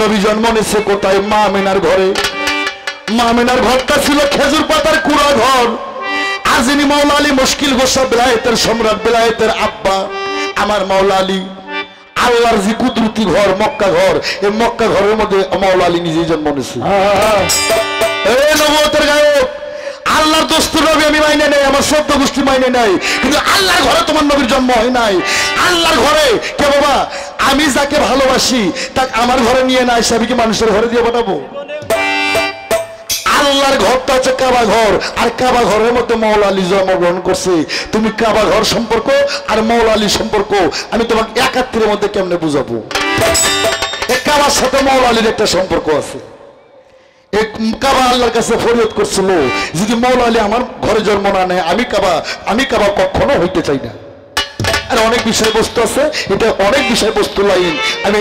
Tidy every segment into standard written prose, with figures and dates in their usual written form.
নবী জন্ম নিয়েছে কোথায়? মা আমিনার ঘরে। মা আমিনার ঘরটা ছিল খেজুর পাতার কুড়া ঘর। আজিনী মাওলা আলী মুশকিল গোসা বেলায়েতের সম্রাট, বেলায়েতের আব্বা আমার মাওলা আলী। আল্লাহর যে কুদরতি ঘর মক্কা ঘর, এই মক্কা ঘরের মধ্যে মাওলা আলী নিজেই জন্ম নিয়েছে। এই নবুয়তের গায়ক আল্লাহর দস্তুর নবী আমি মাইনে নেই, আমার সদ্য গোষ্ঠী মাইনে নাই, কিন্তু আল্লাহর ঘরে তোমার নবীর জন্ম হয় নাই। আল্লাহর ঘরে কে বাবা? আমি যাকে ভালোবাসি তাকে আমার ঘরে নিয়ে না এসে আমি কি মানুষের ঘরে দিয়ে পাঠাবো? আল্লাহর ঘরটা হচ্ছে কাবা ঘর, আর কাবা ঘরের মধ্যে মাওলা আলী জন্মগ্রহণ করছে। তুমি কাবা ঘর সম্পর্ক আর মাওলা আলী সম্পর্ক আমি তোমাকে একাত্তরের মধ্যে কেমনে বুঝাবো? এই কাবার সাথে মাওলা আলীর একটা সম্পর্ক আছে। এক কাবা আল্লাহর কাছে ফরিয়াদ করছিল, যদি মাওলা আলী আমার ঘরে জন্ম না নেয় আমি কাবা কখনো হইতে চাই না। আর অনেক বিষয়বস্তু আছে, এটা অনেক বিষয়বস্তু লাইন, আমি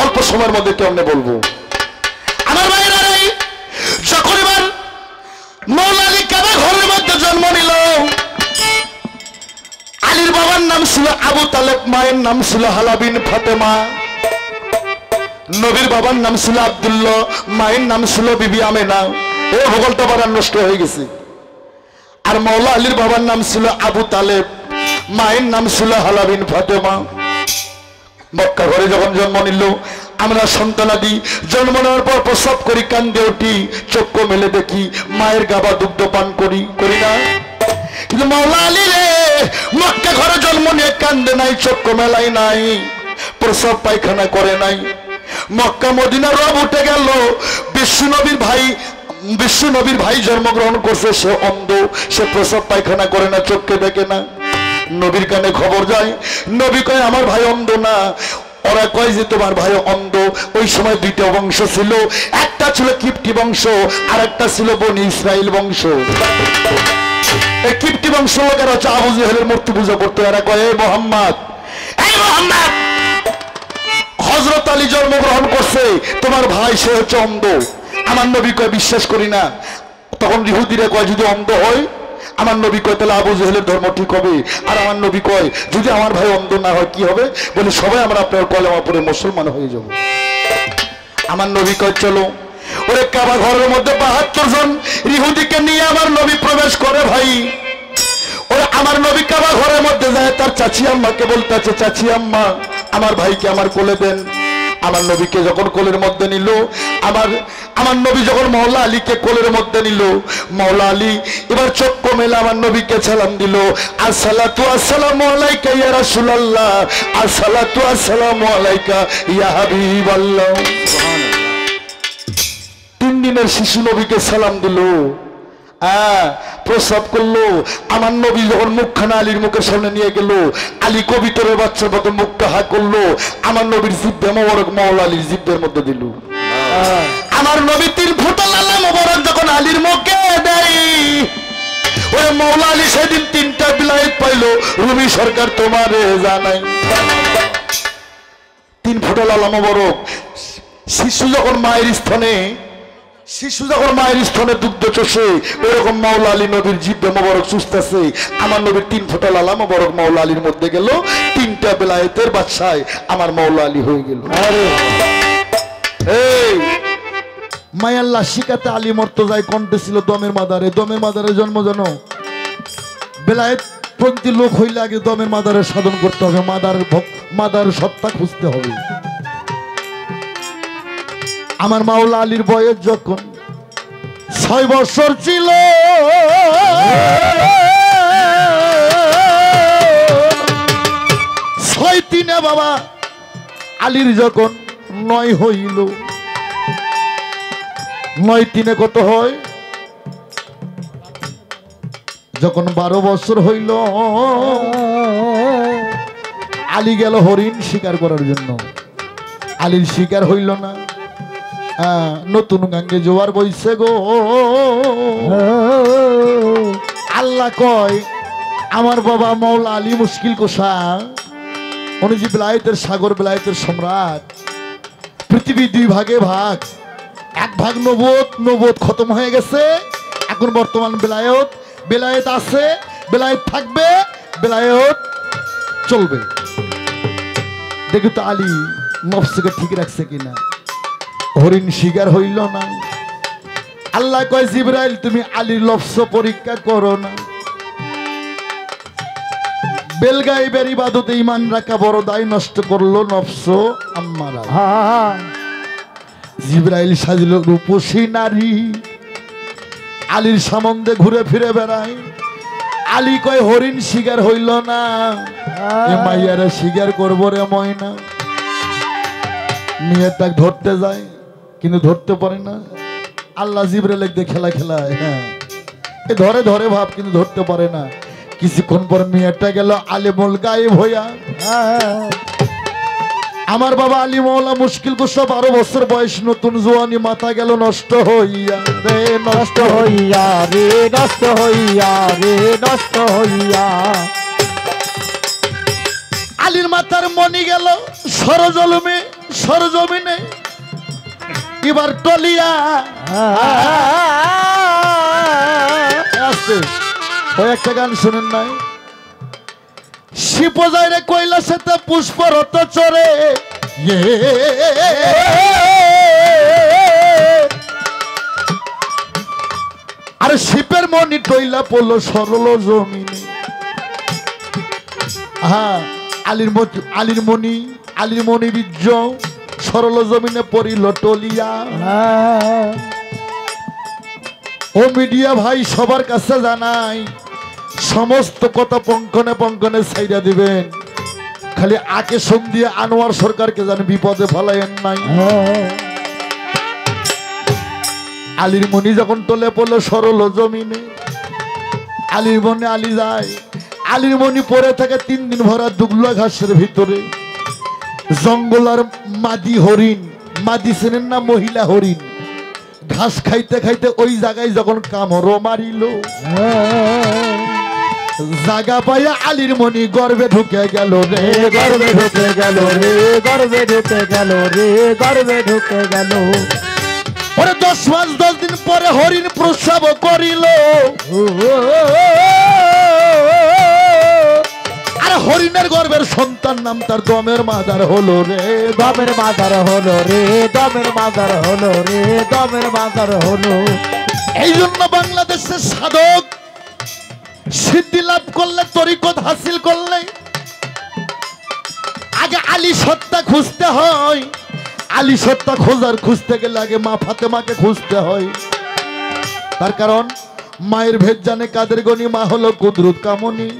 অল্প সময়ের মধ্যে কেমনে বলবো। আমার ভাইরা যখন এবার মাওলা আলী কাবা ঘরের মধ্যে জন্ম নিল, আলীর বাবার নাম ছিল আবু তালেব, মায়ের নাম ছিল হালা বিন ফাতেমা। নবীর বাবার নাম ছিল আব্দুল্লাহ, মায়ের নাম ছিল বিবি আমেনা। এই ভূগোলটা বাবার নষ্ট হয়ে গেছে। আর মাওলা আলীর বাবার নাম ছিল আবু তালেব, মায়ের নাম ছিল হালা বিন ফাতেমা। মক্কা ঘরে যখন জন্ম নিল, আমরা সন্তানাদি জন্ম নেওয়ার পর প্রসব করি, কান্দে উঠি, চক্ষু মেলে দেখি মায়ের গাবা দুগ্ধ পান করি না। কিন্তু মাওলা আলী রে মক্কা ঘরে জন্ম নিয়ে কান্দে নাই, চক্ষু মেলাই নাই, প্রসব পায়খানা করে নাই। মক্কা মদিনার রব উঠে গেল, বিশ্ব নবীর ভাই জন্মগ্রহণ করছে, সে অন্ধ, সে প্রসব পায়খানা করে না, চোখকে দেখে না। নবীর কানে খবর যায়, নবী কয় আমার ভাই অন্ধ না। ওরা কয় যে তোমার ভাই অন্ধ। ওই সময় দুইটা বংশ ছিল, একটা ছিল কিপ্টি বংশ আর একটা ছিল বনি ইসরাইল বংশ। এই কিপ্টি বংশ লোকেরা হচ্ছে আবু জেহেলের মূর্তি পূজা করতো। এরা কয় এই মোহাম্মদ হযরত আলী জন্মগ্রহণ করছে, তোমার ভাই সে হচ্ছে অন্ধ। আমার নবী কয় বিশ্বাস করি না। তখন ইহুদিরা কয় যদি অন্ধ হয়, আমার নবী কয় তাহলে আবু জেহেলের ধর্ম ঠিক হবে। আর আমার নবী কয় যদি আমার ভাই অন্ধ না হয় কি হবে? বলে সবাই আমরা আপনার কলেমা পড়ে মুসলমান হয়ে যাব। আমার নবী কয় চলো। ওরে কাবা ঘরের মধ্যে ৭২ জন ইহুদিকে নিয়ে আমার নবী প্রবেশ করে। ভাই ওরে আমার নবী কাবা ঘরের মধ্যে যায়, তার চাচি আম্মাকে বলতেছে চাচি আম্মা আমার ভাইকে আমার কোলে দেন। আমার নবীকে যখন কোলের মধ্যে নিল, আমার নবী যখন মাওলা আলীকে কোলের মধ্যে নিল, মাওলা আলী এবার চক্ষু মেলে আমার নবীকে সালাম দিল, আসসালাতু আসসালামু আলাইকা ইয়া রাসূলুল্লাহ, আসসালাতু আসসালামু আলাইকা ইয়া হাবিবাল্লাহ। সুবহানাল্লাহ। 3 দিনের শিশু নবীকে সালাম দিল, প্রস্রাব করলো। আমার নবী যখন মুখখানা আলীর মুখের সামনে নিয়ে গেল, আলী কবিতরের বাচ্চার মতো মুখটা হা করলো, আমার নবীর জিব্বে মোবারক মাওলা আলীর জিব্বের মধ্যে দিল। আমার নবী 3 ফোঁটা লালা মোবারক যখন আলীর মুখে দেয়, ওই মাওলা আলী সেদিন 3টা বিলায়েত পাইল। রুমি সরকার তোমারে জানাই 3 ফোঁটা লালা মোবারক। শিশু যখন মায়ের স্তনে দুগ্ধ চষে, ওরকম মাওলা আলী নবীর জিব্বে মোবারক চুষতেছে। আমার নবীর 3 ফোঁটা লালা মোবারক মাওলা আলীর মধ্যে গেল, 3টা বেলায়েতের বাদশাহ আমার মাওলা আলী হয়ে গেল। মায়াল্লাহ শিকাতে আলী মর্তজায় কণ্ঠে ছিল দমের মাদারে জন্ম যেন বেলায়েত পন্থী লোক হইলে আগে দমের মাদারে সাধন করতে হবে, মাদার সত্তা খুঁজতে হবে। আমার মাওলা আলীর বয়স যখন 6 বছর ছিল, 6-3 বাবা আলীর যখন 9 হইল, 9-3 কত হয়? যখন 12 বছর হইল, আলী গেল হরিণ শিকার করার জন্য। আলীর শিকার হইল না, নতুন গাঙ্গে জোয়ার বইছে গো। আল্লাহ কয় আমার বাবা মাওলা আলী মুশকিল কোষা, উনি যে বেলায়েতের সাগর, বেলায়েতের সম্রাট, পৃথিবী 2 ভাগে ভাগ। 1 ভাগ নবুয়ত খতম হয়ে গেছে, এখন বর্তমান বেলায়েত আছে, বেলায়েত থাকবে, বেলায়েত চলবে। দেখি তো আলী নফসকে ঠিক রাখছে কিনা। হরিণ শিকার হইল না। আল্লাহ কয় জিবরাইল তুমি আলীর লফস পরীক্ষা করো না। বেলগাইবের ইবাদতে ঈমান রাখা বড় দায়, নষ্ট করলো নফস আম্মারা। জিবরাইল সাজিল রূপসী নারী, আলীর সম্বন্ধে ঘুরে ফিরে বেড়ায়। আলী কয় হরিণ শিকার হইল না, এ মাইয়ারা শিকার করবো রে ময়না। মেয়েটা ধরতে যায় কিন্তু ধরতে পারে না। আল্লাহ জিবরাইল একদে খেলা খেলায়, হ্যাঁ এ ধরে ধরে ভাব কিন্তু ধরতে পারে না। কিছুক্ষণ পর মেয়েটা গেল আলিমুল গায়েব হইয়া। আমার বাবা আলী মৌলা মুশকিল কুশা 12 বছর বয়স, নতুন জোয়ানি, মাথা গেল নষ্ট হইয়া রে, নষ্ট হইয়া রে, নষ্ট হইয়া রে, নষ্ট হইয়া। আলীর মাথার মনি গেল সরজলমে, সরজমিনে এবার টলিয়া। ওই একটা গান শুনেন নাই, শিপজায় রে কৈলাসেতে পুষ্পরত চরে, আর শিপের মনি টইলা পড়লো সরল জমিনে। হ্যাঁ আলীর মনি বীর্য সরল জমিনে পড়িল টলিয়া। ও মিডিয়া ভাই সবার কাছে জানাই, সমস্ত কথা পঙ্কনে পঙ্কনে ছাইড়া দিবেন, খালি আকে সঙ্গ দিয়ে আনোয়ার সরকারকে যেন বিপদে ফেলাইয়েন নাই। আলীর মনি যখন টলে পড়লো সরল জমিনে, আলীর মনে আলী যায়। আলীর মনি পড়ে থাকে 3 দিন ভরা দুগলা ঘাসের ভিতরে। জঙ্গল আর মাদি হরিণ, মাদি চেনেন না, মহিলা হরিণ, ঘাস খাইতে খাইতে ওই জায়গায় যখন কামড় মারিল, জায়গা পাইয়া আলীর মনি গর্বে ঢুকে গেল রে, গর্বে ঢুকে গেল রে, গর্বে ঢুকে গেল রে, গর্বে ঢুকে গেল। ওরে 10 মাস 10 দিন পরে হরিণ প্রসব করিল। আর হরিণের গর্ভের সন্তান নাম তার দমের মাদার হলো রে, দমের মাদার হলো রে, দমের মাদার হলো রে, দমের মাদার হলো। এই জন্য বাংলাদেশের সাধক সিদ্ধি লাভ করলে, তরিকত হাসিল করলে আগে আলী সত্তা খুঁজতে হয়। আলী সত্তা খুঁজতে গেলে আগে মা ফাতেমাকে খুঁজতে হয়। তার কারণ মায়ের ভেদ জানে কাদের গনি, মা হলো কুদরত কামনি।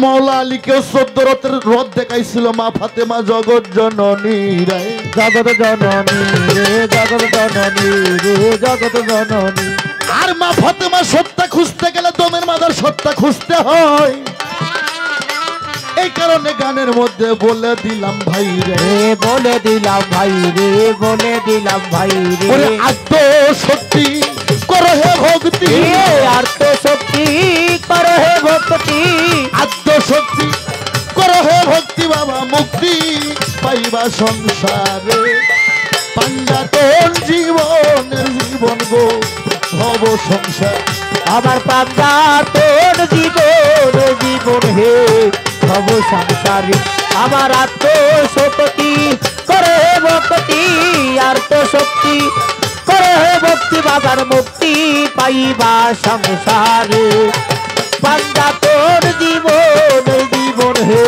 মৌলা আলীকেও 14 রথের রথ দেখাইছিল মা ফাতেমা, জগৎ জননী রে, জগৎ জননী রে, জগৎ জননী রে, জগৎ জননী। আর মা ফাতেমা সত্তা খুঁজতে গেলে দমের মাদার সত্তা খুঁজতে হয়। এই কারণে গানের মধ্যে বলে দিলাম ভাই রে, বলে দিলাম ভাই রে, বলে দিলাম ভাই রে। আত্মশক্তি করো হে ভক্তি, আত্মশক্তি করো হে ভক্তি, আত্মশক্তি করো হে ভক্তি বাবা, মুক্তি পাইবা সংসারে। পাঞ্জাতন জীবনের জীবন গো ভব সংসার, আমার পাঞ্জাতন জীবন জীবন হে ভব সংসারে। আমার আত্মশক্তি করে হে ভক্তি, আত্মশক্তি করে হে ভক্তি বাবার, মুক্তি পাইবা সংসারে। পাঞ্জাতন জীবন জীবন হে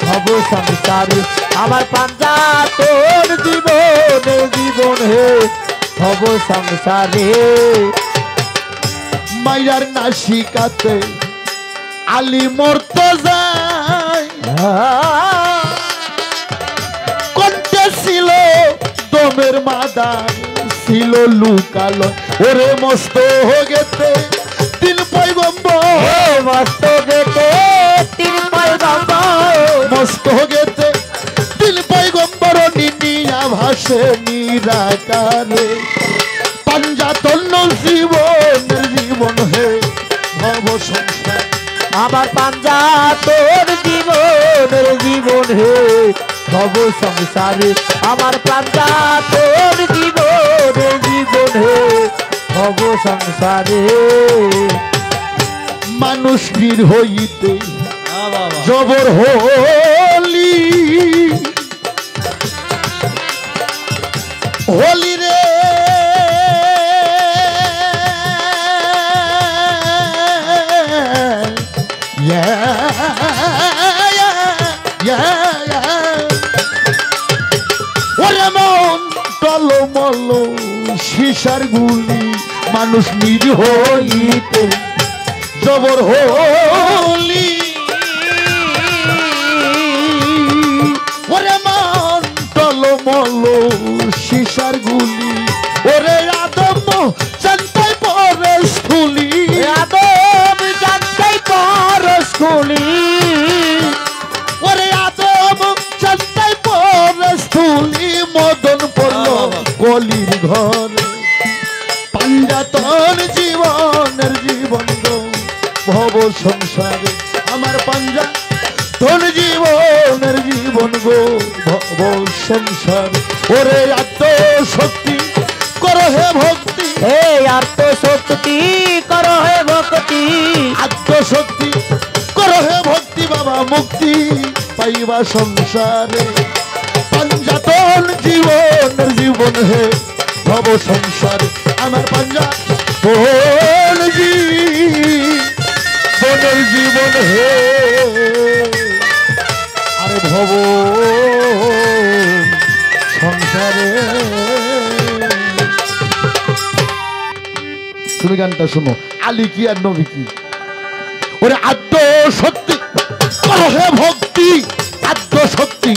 ভব সংসারে, আমার পাঞ্জাতন জীবন জীবন হে ভব সংসারে। মায়ার নাসিকাতে আলী মরতে যায়, কণ্ঠে ছিল দমের মাদার, ছিল লুকালো। ওরে মস্ত হয়ে গেতে 3 পয়গম্বর, মস্ত গেতে 3 পয়গম্বর, মস্ত গেতে 3 পয়গম্বর, নিনিয়া ভাসে নিরাকারে। পাঞ্জাতন জীবনের জীবন হে ভব সংসার, আমার পাঞ্জাতন জীবনের জীবন হে ভব সংসারে। আমার পাঞ্জাতন জীবনের জীবন হে ভব সংসারে। মানুষ বীর হইতে জবর হলি, হোলি রে ওরে মন টলমল শিশার গুলি মানুষ নিরীহ হইতে জবর হোলি ওরে মন টলমল শিশার গুলি ওরে আদম জানতাই পরশ ফুলি আদম জানতাই পরশ ফুলি ওরে আদম জানতাই পরশ ফুলি মদন পড়ল কলির ঘরে পাঞ্জাতন জীবনের জীবন গো ভব সংসারে আমার পাঞ্জাতন জীবনের জীবন গো ভব সংসারে ওরে আত্মশক্তি করো হে ভক্তি হে আত্মশক্তি করো হে ভক্তি আত্মশক্তি করো হে ভক্তি বাবা মুক্তি পাইবা সংসারে পাঞ্জাতন জীবনের জীবন হে ভব সংসারে আমার পাঞ্জাতন জীবনের জীবন হে আরে ভব সংসারে তুমি গানটা শোনো আলী কি আর নবী কি ওরে আদ্য শক্তি করো হে ভক্তি আদ্য শক্তি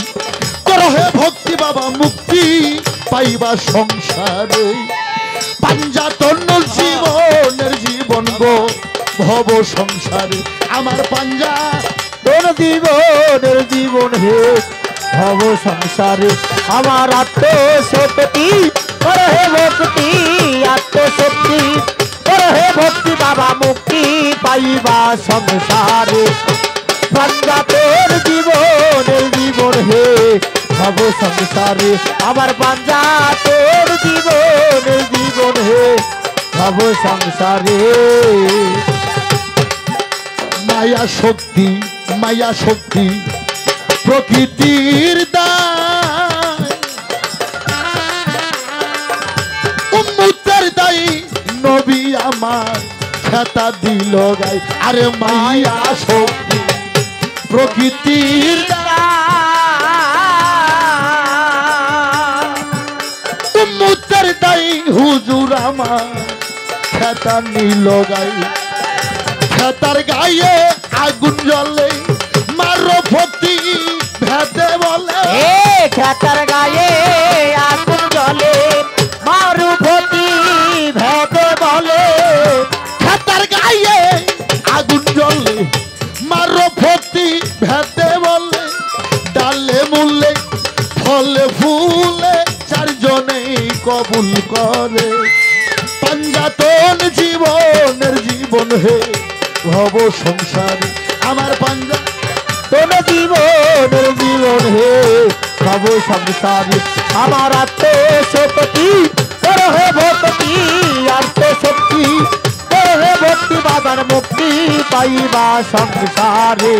করো হে ভক্তি বাবা মুক্তি পাইবা সংসারে পাঞ্জাতন জীবনের জীবন গো ভব সংসারে আমার পাঞ্জাতন জীবনের জীবন হে ভব সংসারে আমার আত্মশক্তি করো হে ভক্তি আত্মশক্তি করো হে ভক্তি বাবা মুক্তি পাইবা সংসারে পাঞ্জাতন জীবনের জীবন হে ভব সংসারে আমার পাঞ্জাতন জীবনের জীবন হে ভব সংসারে মায়া শক্তি প্রকৃতির দায় উম্মতের দায়ী নবী আমার খেতা দিল গাই আরে মায়া শক্তি প্রকৃতির উম্মতের দায়ী হুজুর আমার খেতা নিল গাই খেতার গায়ে আগুন জ্বলে মারো ফতি ভেদে বলে খেতার গায়ে আগুন জ্বলে মারু ফতি ভেদে বলে খেতার গায়ে আগুন জ্বলে মারো ফতি ভেদে বলে ডালে মূলে ফলে ফুলে চারজনেই কবুল করে পাঞ্জাতন জীবনের জীবন হে ভব সংসারে আমার পাঞ্জাতন জীবনের জীবন হে ভব সংসারে আমার আত্মশক্তি করো হে ভক্তি আত্মশক্তি করো হে ভক্তি বাবার মুক্তি পাইবা সংসারে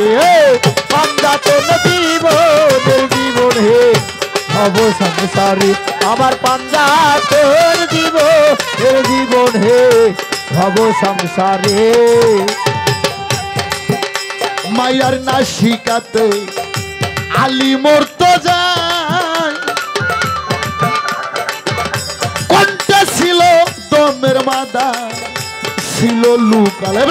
পাঞ্জাতন জীবনের জীবন হে ভব সংসারে আমার পাঞ্জাতন জীবনের জীবন হে ভব সংসারে মায়ার নাসিকাতে আলী মরতে যায় কোনটা ছিল দমের মাদা ছিল লুকালে